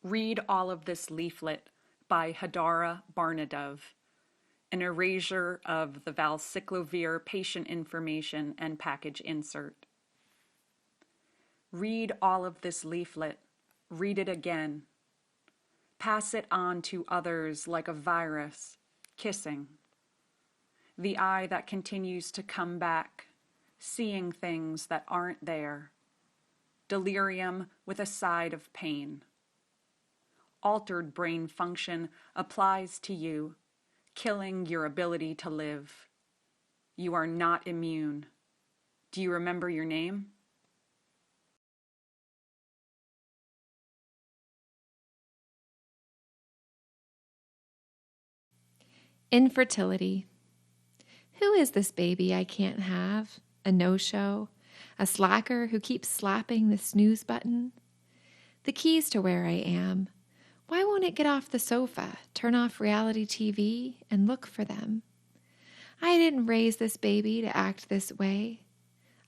Read all of this leaflet by Hadara Bar-Nadav, an erasure of the valciclovir patient information and package insert. Read all of this leaflet. Read it again. Pass it on to others like a virus, kissing. The eye that continues to come back, seeing things that aren't there. Delirium with a side of pain. Altered brain function applies to you, killing your ability to live. You are not immune. Do you remember your name? Infertility. Who is this baby I can't have? A no-show? A slacker who keeps slapping the snooze button? The keys to where I am. Why won't it get off the sofa, turn off reality TV, and look for them? I didn't raise this baby to act this way.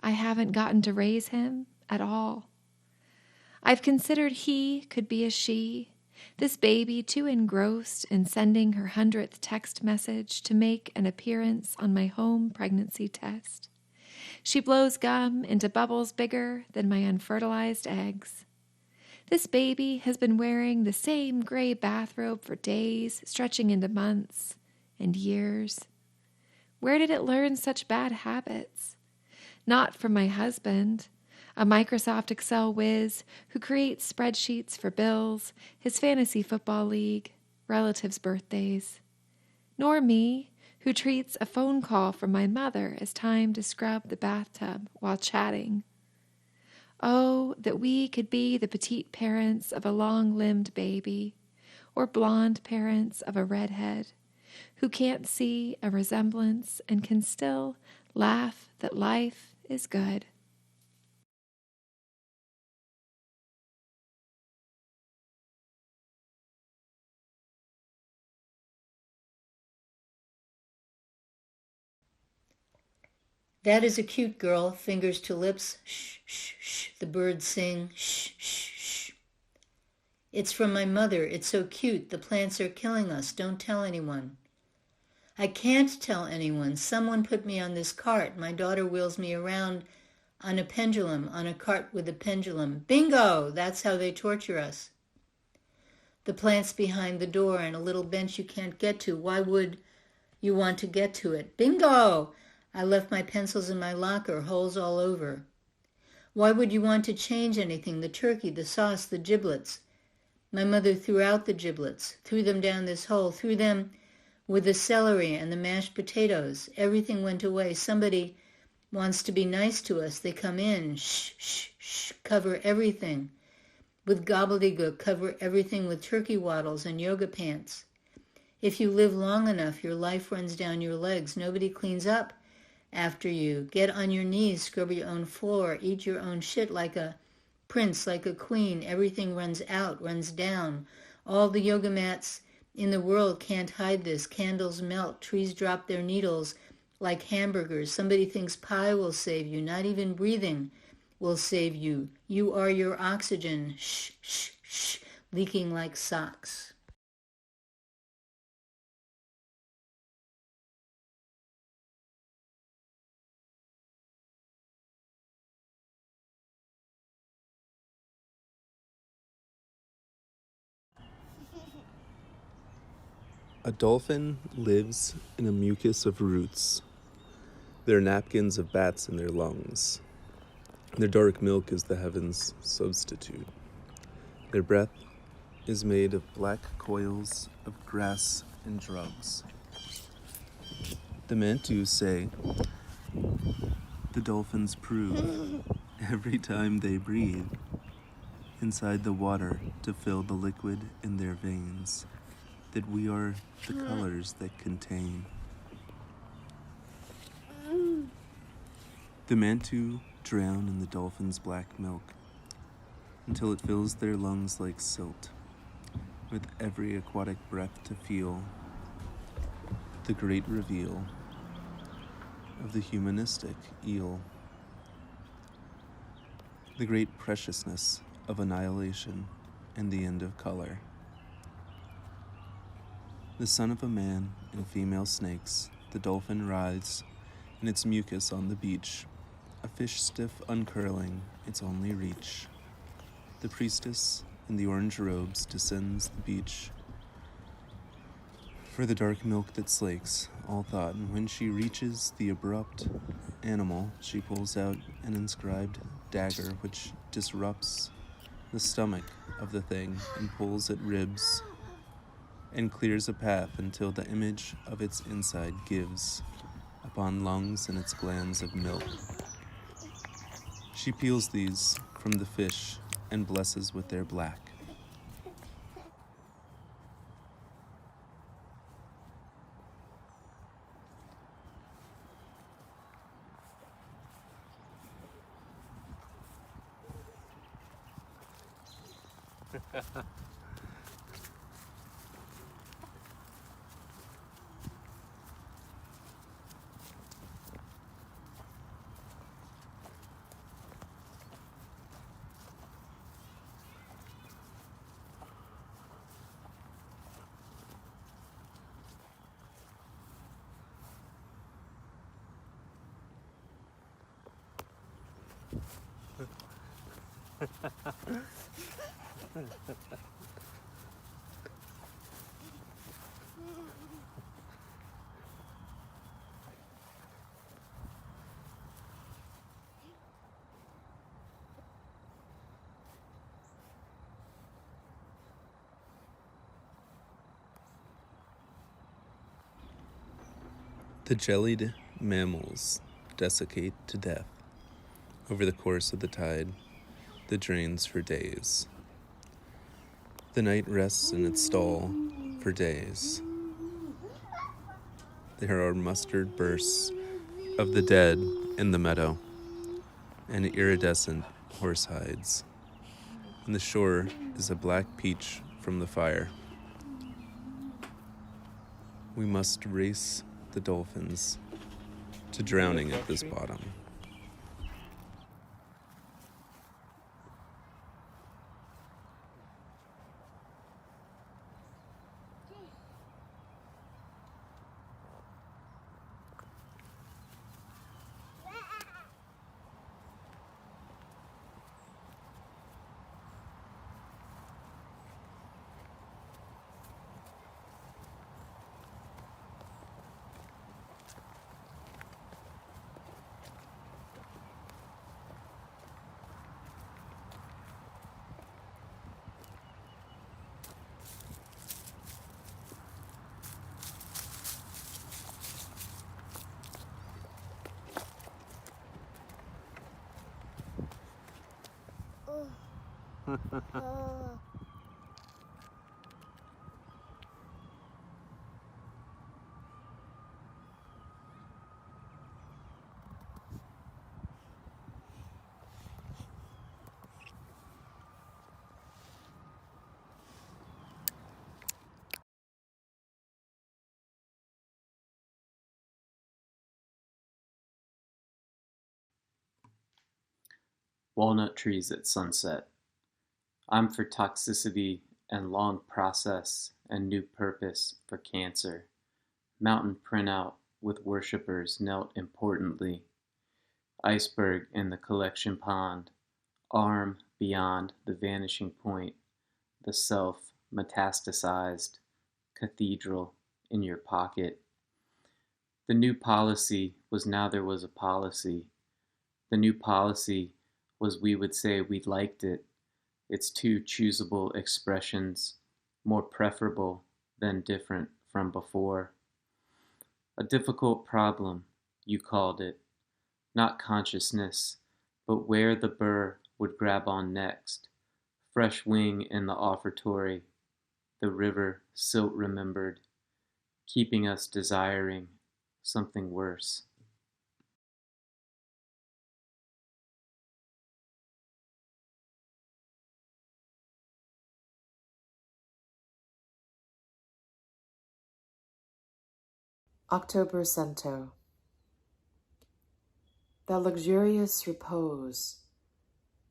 I haven't gotten to raise him at all. I've considered he could be a she, this baby too engrossed in sending her 100th text message to make an appearance on my home pregnancy test. She blows gum into bubbles bigger than my unfertilized eggs. This baby has been wearing the same gray bathrobe for days, stretching into months and years. Where did it learn such bad habits? Not from my husband, a Microsoft Excel whiz who creates spreadsheets for bills, his fantasy football league, relatives' birthdays. Nor me, who treats a phone call from my mother as time to scrub the bathtub while chatting. Oh, that we could be the petite parents of a long-limbed baby, or blonde parents of a redhead, who can't see a resemblance and can still laugh that life is good. That is a cute girl, fingers to lips, shh, shh, shh, the birds sing, shh, shh, shh. It's from my mother, it's so cute, the plants are killing us, don't tell anyone. I can't tell anyone, someone put me on this cart, my daughter wheels me around on a pendulum, on a cart with a pendulum. Bingo! That's how they torture us. The plant's behind the door and a little bench you can't get to. Why would you want to get to it? Bingo! I left my pencils in my locker, holes all over. Why would you want to change anything? The turkey, the sauce, the giblets. My mother threw out the giblets, threw them down this hole, threw them with the celery and the mashed potatoes. Everything went away. Somebody wants to be nice to us. They come in, shh, shh, shh, cover everything. With gobbledygook, cover everything with turkey waddles and yoga pants. If you live long enough, your life runs down your legs. Nobody cleans up after you. Get on your knees, scrub your own floor, eat your own shit like a prince, like a queen. Everything runs out, runs down. All the yoga mats in the world can't hide this. Candles melt, trees drop their needles like hamburgers. Somebody thinks pie will save you. Not even breathing will save you. You are your oxygen. Shh, shh, shh, leaking like socks. A dolphin lives in a mucus of roots. There are napkins of bats in their lungs. Their dark milk is the heavens' substitute. Their breath is made of black coils of grass and drugs. The Mantus say the dolphins prove every time they breathe inside the water to fill the liquid in their veins that we are the colors that contain. The Mantu drown in the dolphin's black milk until it fills their lungs like silt, with every aquatic breath to feel the great reveal of the humanistic eel, the great preciousness of annihilation and the end of color. The son of a man and female snakes, the dolphin writhes in its mucus on the beach, a fish stiff uncurling its only reach. The priestess in the orange robes descends the beach for the dark milk that slakes all thought, and when she reaches the abrupt animal, she pulls out an inscribed dagger which disrupts the stomach of the thing and pulls at ribs and clears a path until the image of its inside gives upon lungs and its glands of milk. She peels these from the fish and blesses with their black. The jellied mammals desiccate to death over the course of the tide that drains for days. The night rests in its stall for days. There are mustard bursts of the dead in the meadow and iridescent horse hides. And the shore is a black peach from the fire. We must race the dolphins to drowning at this bottom. Walnut trees at sunset. I'm for toxicity and long process and new purpose for cancer. Mountain printout with worshippers knelt importantly. Iceberg in the collection pond. Arm beyond the vanishing point. The self metastasized. Cathedral in your pocket. The new policy was now there was a policy. The new policy was we would say we liked it. Its two choosable expressions, more preferable than different from before. A difficult problem, you called it. Not consciousness, but where the burr would grab on next. Fresh wing in the offertory. The river silt remembered, keeping us desiring something worse. October Cento. That luxurious repose,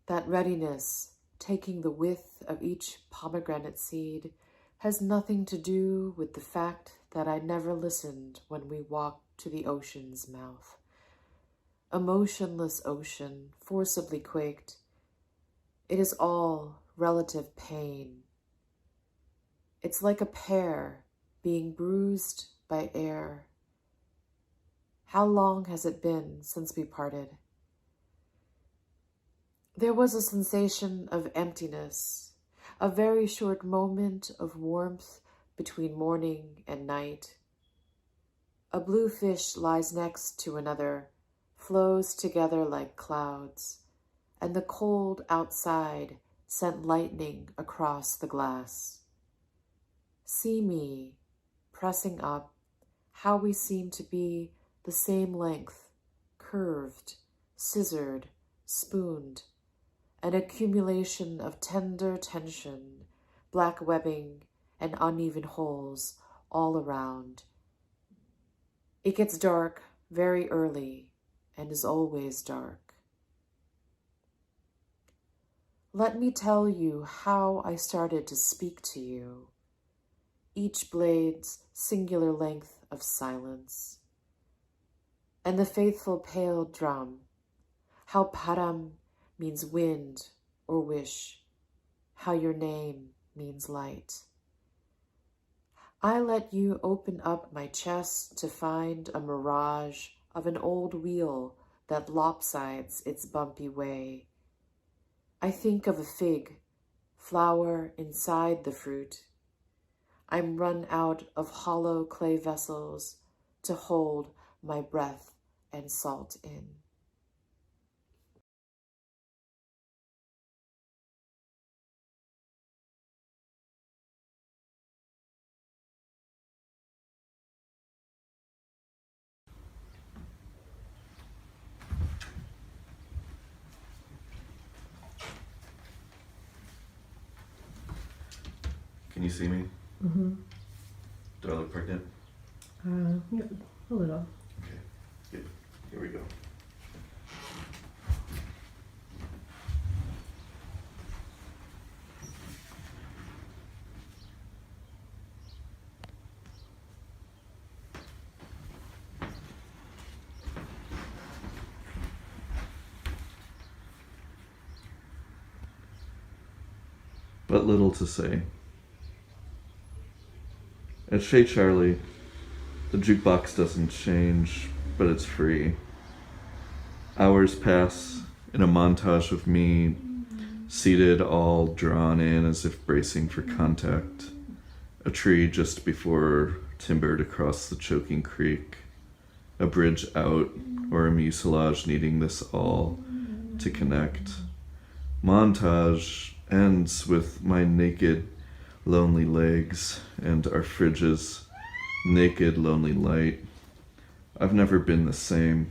that readiness taking the width of each pomegranate seed, has nothing to do with the fact that I never listened when we walked to the ocean's mouth. A motionless ocean forcibly quaked. It is all relative pain. It's like a pear being bruised by air. How long has it been since we parted? There was a sensation of emptiness, a very short moment of warmth between morning and night. A blue fish lies next to another, flows together like clouds, and the cold outside sent lightning across the glass. See me, pressing up, how we seem to be the same length, curved, scissored, spooned, an accumulation of tender tension, black webbing, and uneven holes all around. It gets dark very early and is always dark. Let me tell you how I started to speak to you, each blade's singular length of silence, and the faithful pale drum, how param means wind or wish, how your name means light. I let you open up my chest to find a mirage of an old wheel that lopsides its bumpy way. I think of a fig, flower inside the fruit. I'm run out of hollow clay vessels to hold my breath and salt in. Can you see me? Mm-hmm. Do I look pregnant? Yeah, a little. Okay, good. Here we go. But little to say. At Chez Charlie, the jukebox doesn't change, but it's free. Hours pass in a montage of me seated, all drawn in as if bracing for contact. A tree just before timbered across the choking creek. A bridge out, or a mucilage needing this all to connect. Montage ends with my naked, lonely legs and our fridge's naked, lonely light. I've never been the same.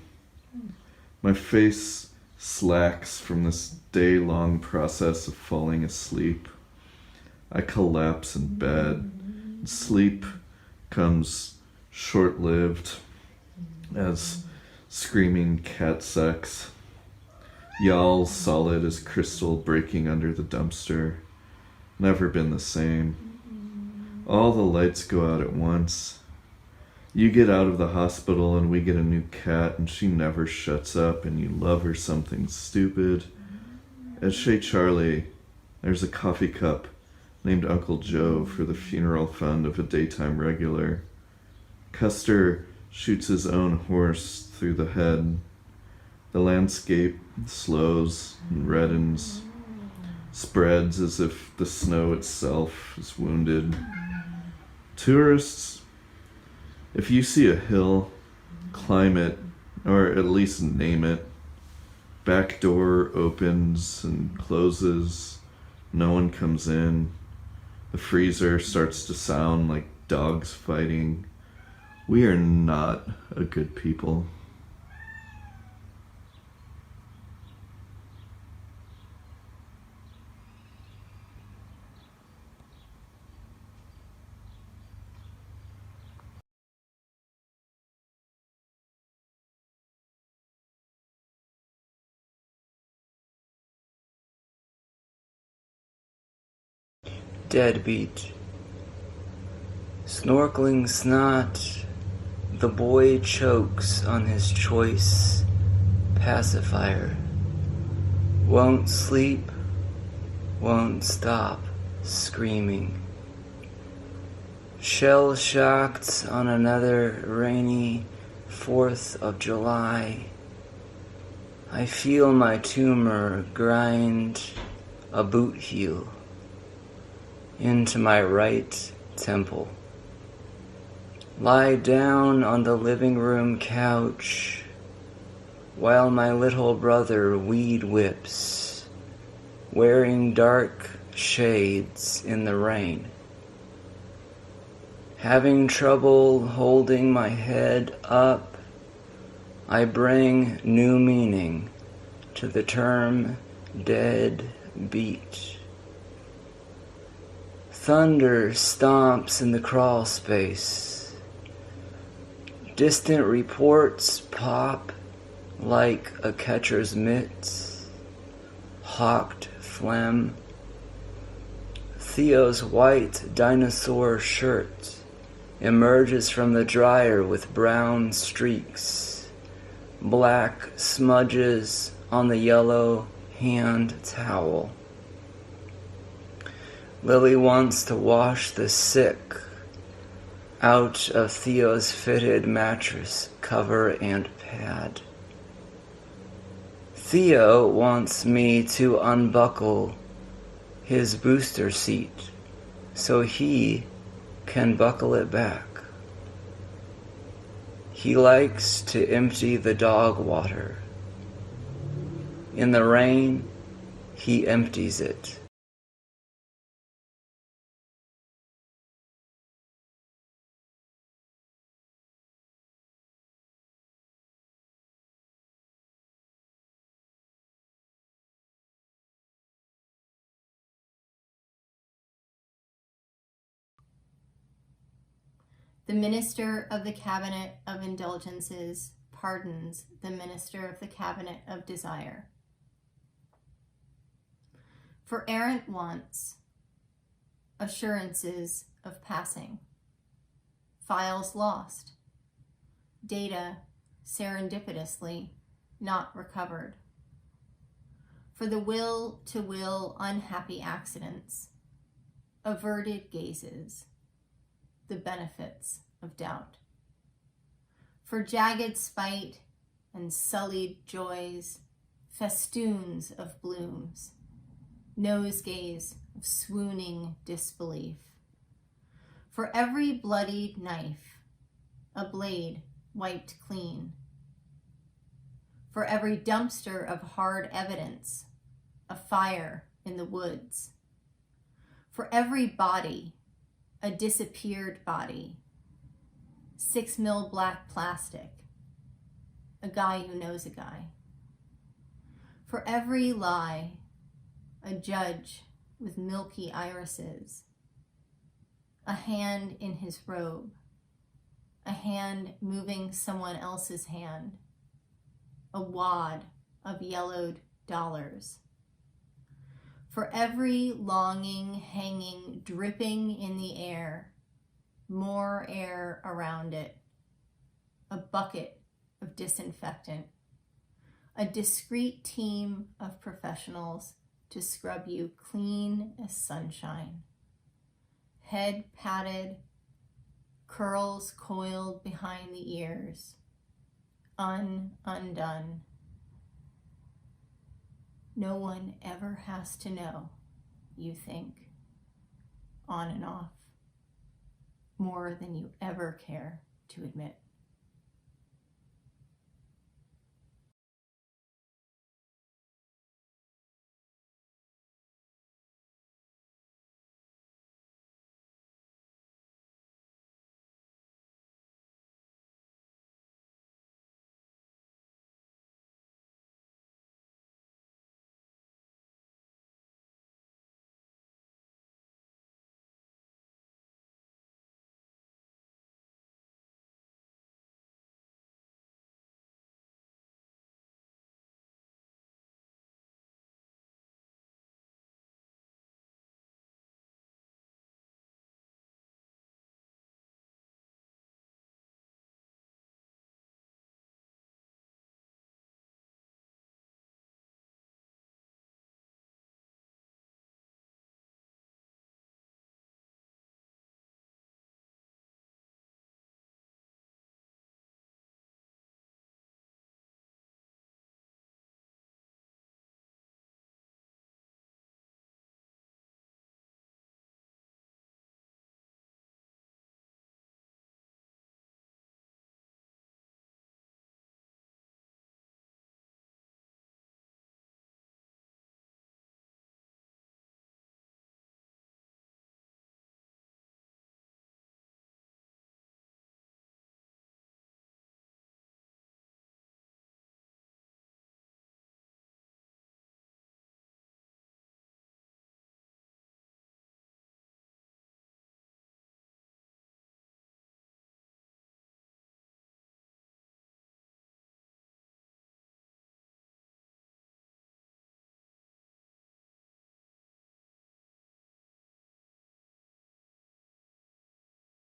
My face slacks from this day-long process of falling asleep. I collapse in bed. Sleep comes short-lived as screaming cat sex. Y'all solid as crystal breaking under the dumpster. Never been the same. All the lights go out at once. You get out of the hospital and we get a new cat and she never shuts up and you love her something stupid. At Chez Charlie, there's a coffee cup named Uncle Joe for the funeral fund of a daytime regular. Custer shoots his own horse through the head. The landscape slows and reddens, spreads as if the snow itself is wounded. Tourists, if you see a hill, climb it, or at least name it. Back door opens and closes. No one comes in. The freezer starts to sound like dogs fighting. We are not a good people. deadbeat. Snorkeling snot, the boy chokes on his choice pacifier. Won't sleep, won't stop screaming. Shell-shocked on another rainy 4th of July, I feel my tumor grind a boot heel into my right temple. Lie down on the living room couch while my little brother weed whips, wearing dark shades in the rain. Having trouble holding my head up, I bring new meaning to the term dead beat. Thunder stomps in the crawl space. Distant reports pop like a catcher's mitts. Hawked phlegm. Theo's white dinosaur shirt emerges from the dryer with brown streaks, black smudges on the yellow hand towel. Lily wants to wash the sick out of Theo's fitted mattress cover and pad. Theo wants me to unbuckle his booster seat so he can buckle it back. He likes to empty the dog water. In the rain, he empties it. The Minister of the Cabinet of Indulgences pardons the Minister of the Cabinet of Desire. For errant wants, assurances of passing, files lost, data serendipitously not recovered. For the will to will unhappy accidents, averted gazes, the benefits of doubt. For jagged spite and sullied joys, festoons of blooms, nosegays of swooning disbelief. For every bloodied knife, a blade wiped clean. For every dumpster of hard evidence, a fire in the woods. For every body, a disappeared body, 6 mil black plastic, a guy who knows a guy. For every lie, a judge with milky irises, a hand in his robe, a hand moving someone else's hand, a wad of yellowed dollars. For every longing hanging, dripping in the air, more air around it, a bucket of disinfectant, a discreet team of professionals to scrub you clean as sunshine, head patted, curls coiled behind the ears, undone. No one ever has to know, you think, on and off, more than you ever care to admit.